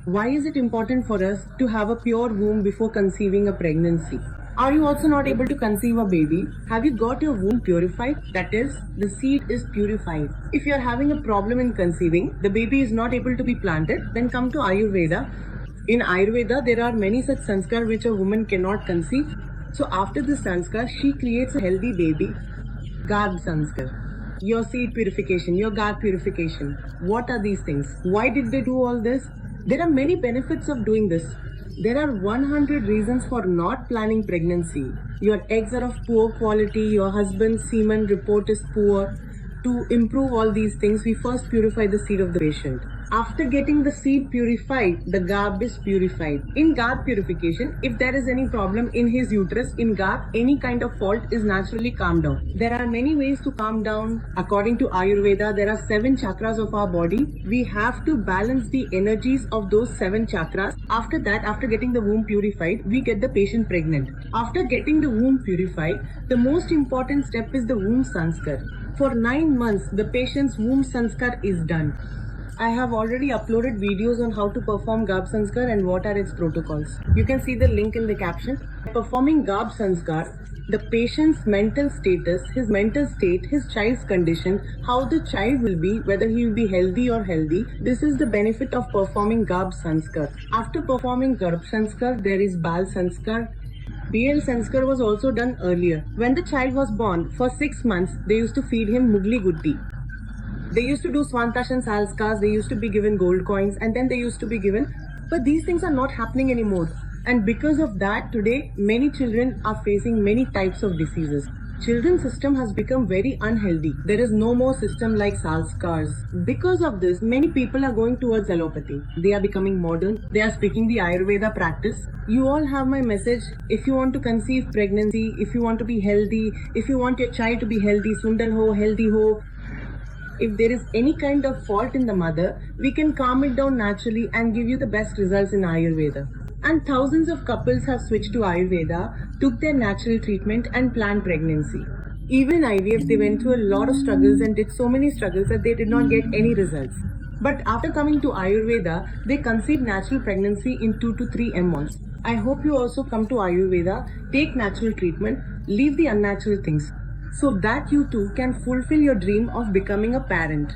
Why is it important for us to have a pure womb before conceiving a pregnancy? Are you also not able to conceive a baby? Have you got your womb purified? That is, the seed is purified. If you are having a problem in conceiving, the baby is not able to be planted, then come to Ayurveda. In Ayurveda, there are many such sanskar which a woman cannot conceive. So after this sanskar, she creates a healthy baby. Garb sanskar. Your seed purification, your garb purification. What are these things? Why did they do all this? There are many benefits of doing this. There are 100 reasons for not planning pregnancy. Your eggs are of poor quality, your husband's semen report is poor. To improve all these things, we first purify the seed of the patient. After getting the seed purified, the garb is purified. In garb purification, if there is any problem in his uterus, in garb, any kind of fault is naturally calmed down. There are many ways to calm down. According to Ayurveda, there are 7 chakras of our body. We have to balance the energies of those 7 chakras. After that, after getting the womb purified, we get the patient pregnant. After getting the womb purified, the most important step is the womb sanskar. For 9 months, the patient's womb sanskar is done. I have already uploaded videos on how to perform Garb Sanskar and what are its protocols. You can see the link in the caption. Performing Garb Sanskar, the patient's mental status, his mental state, his child's condition, how the child will be, whether he will be healthy or healthy. This is the benefit of performing Garb Sanskar. After performing Garb Sanskar, there is Bal Sanskar. BL Sanskar was also done earlier. When the child was born, for 6 months, they used to feed him Mugli Gutti. They used to do Swantash and Salskars, they used to be given gold coins, and then they used to be given. But these things are not happening anymore. And because of that, today, many children are facing many types of diseases. Children's system has become very unhealthy. There is no more system like Salskars. Because of this, many people are going towards allopathy. They are becoming modern. They are speaking the Ayurveda practice. You all have my message. If you want to conceive pregnancy, if you want to be healthy, if you want your child to be healthy, sundar ho, healthy ho, if there is any kind of fault in the mother, we can calm it down naturally and give you the best results in Ayurveda. And thousands of couples have switched to Ayurveda, took their natural treatment and planned pregnancy. Even in IVF, they went through a lot of struggles and did so many struggles that they did not get any results. But after coming to Ayurveda, they conceived natural pregnancy in 2 to 3 months. I hope you also come to Ayurveda, take natural treatment, leave the unnatural things, so that you too can fulfill your dream of becoming a parent.